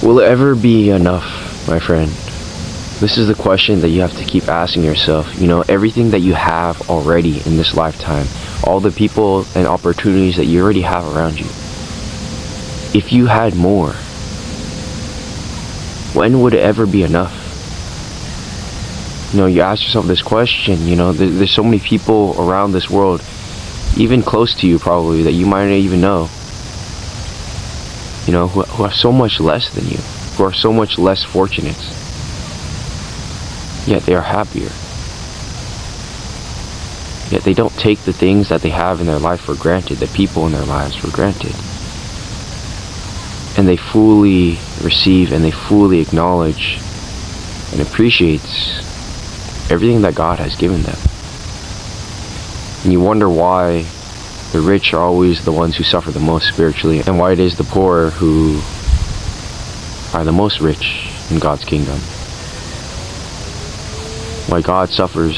Will it ever be enough, my friend? This is the question that you have to keep asking yourself. Everything that you have already in this lifetime, all the people and opportunities that you already have around you. If you had more, when would it ever be enough? You ask yourself this question, there's so many people around this world, even close to you probably, that you might not even know, who are so much less than you, who are so much less fortunate, yet they are happier. Yet they don't take the things that they have in their life for granted, the people in their lives for granted. And they fully receive and they fully acknowledge and appreciate everything that God has given them. And you wonder why the rich are always the ones who suffer the most spiritually, and why it is the poor who are the most rich in God's kingdom. Why God suffers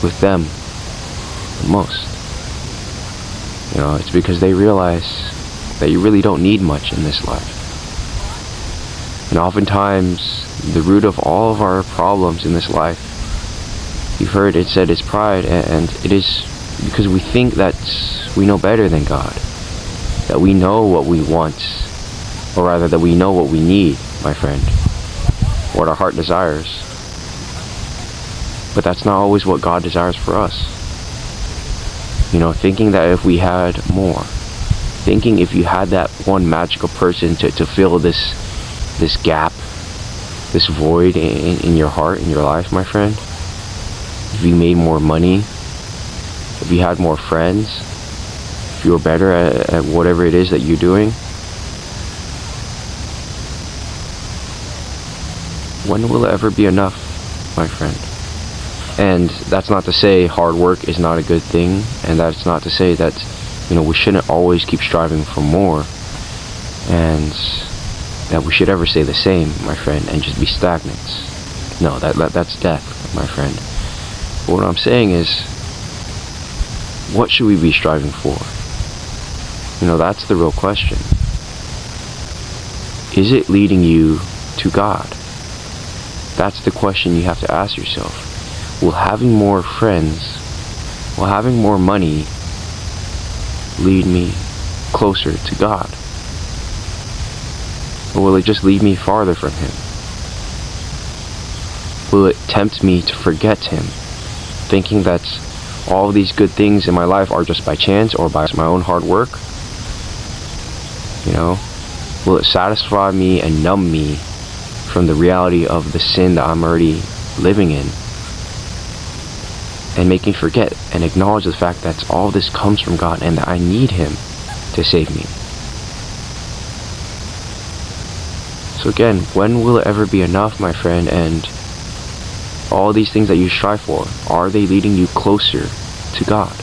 with them the most. It's because they realize that you really don't need much in this life. And oftentimes, the root of all of our problems in this life, you've heard it said, is pride, and it is because we think that we know better than God, that we know what we want, or rather that we know what we need, my friend, what our heart desires. But that's not always what God desires for us. Thinking that if we had more, thinking if you had that one magical person to fill this gap, this void in your heart, in your life, my friend, if you made more money, if you had more friends, if you were better at whatever it is that you're doing, when will it ever be enough, my friend? And that's not to say hard work is not a good thing, and that's not to say that, we shouldn't always keep striving for more, and that we should ever stay the same, my friend, and just be stagnant. No, that's death, my friend. But what I'm saying is, what should we be striving for? That's the real question. Is it leading you to God? That's the question you have to ask yourself. Will having more friends, will having more money lead me closer to God? Or will it just lead me farther from Him? Will it tempt me to forget Him, thinking that all of these good things in my life are just by chance or by my own hard work? Will it satisfy me and numb me from the reality of the sin that I'm already living in, and make me forget and acknowledge the fact that all this comes from God and that I need Him to save me? So again, when will it ever be enough, my friend? And all these things that you strive for, are they leading you closer to God?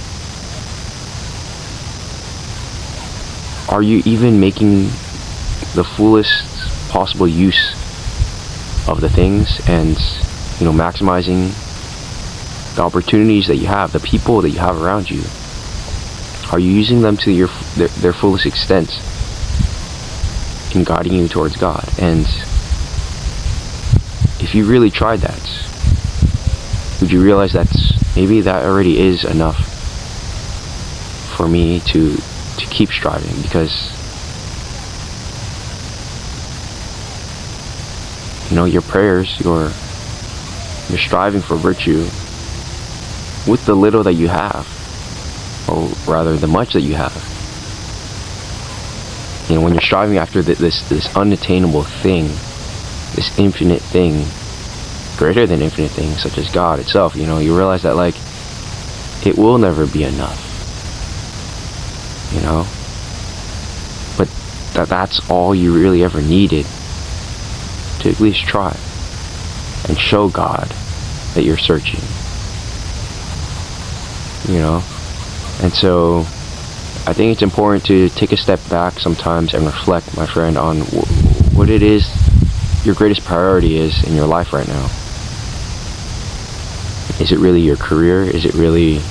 Are you even making the fullest possible use of the things and, maximizing the opportunities that you have, the people that you have around you? Are you using them to their fullest extent in guiding you towards God? And if you really tried that, would you realize that maybe that already is enough for me to keep striving? Because your prayers, you're striving for virtue with the little that you have, or rather the much that you have. When you're striving after this unattainable thing, this infinite thing, greater than infinite things such as God itself, you realize that it will never be enough. But that's all you really ever needed to at least try and show God that you're searching. And so I think it's important to take a step back sometimes and reflect, my friend, on what it is your greatest priority is in your life right now. Is it really your career? Is it really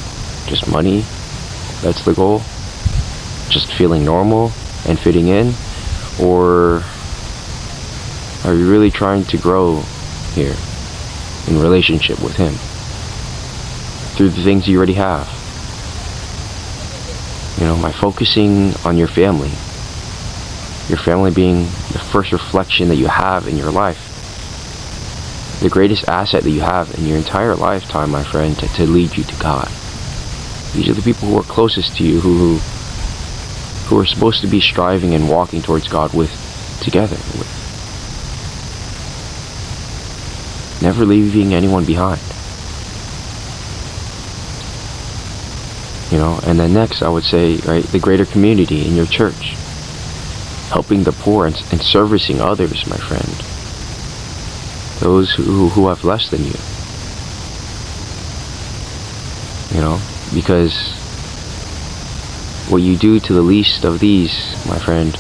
just money that's the goal? Just feeling normal and fitting in? Or Are you really trying to grow here in relationship with Him through the things you already have? By focusing on your family being the first reflection that you have in your life, the greatest asset that you have in your entire lifetime, my friend, to lead you to God. These are the people who are closest to you, who are supposed to be striving and walking towards God together with. Never leaving anyone behind. And then next, I would say, right, the greater community in your church. Helping the poor and servicing others, my friend. Those who have less than you. Because what you do to the least of these, my friend,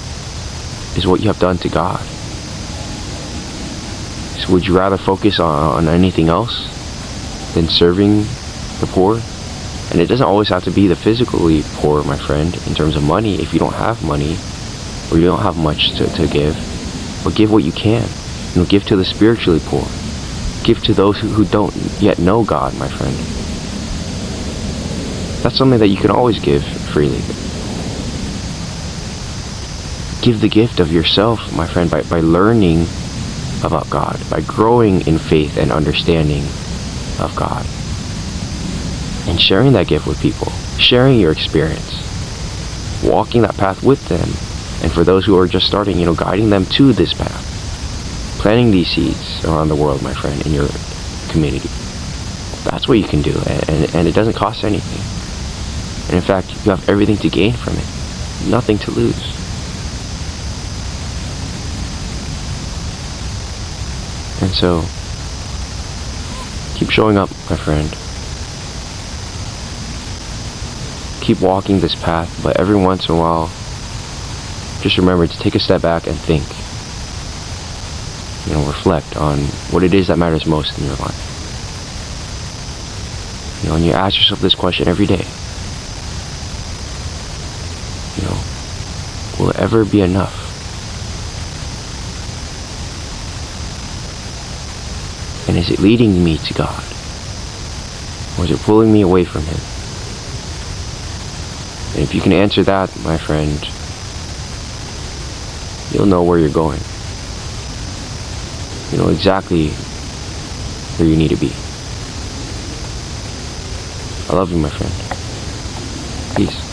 is what you have done to God. So would you rather focus on anything else than serving the poor? And it doesn't always have to be the physically poor, my friend, in terms of money. If you don't have money, or you don't have much to give, but give what you can. Give to the spiritually poor. Give to those who don't yet know God, my friend. That's something that you can always give freely. Give the gift of yourself, my friend, by learning about God, by growing in faith and understanding of God, and sharing that gift with people, sharing your experience, walking that path with them, and for those who are just starting, guiding them to this path, planting these seeds around the world, my friend, in your community. That's what you can do, and it doesn't cost anything. And in fact, you have everything to gain from it, nothing to lose. And so, keep showing up, my friend. Keep walking this path, but every once in a while, just remember to take a step back and think. Reflect on what it is that matters most in your life. And you ask yourself this question every day. Will it ever be enough? And is it leading me to God? Or is it pulling me away from Him? And if you can answer that, my friend, you'll know where you're going. You know exactly where you need to be. I love you, my friend. Peace.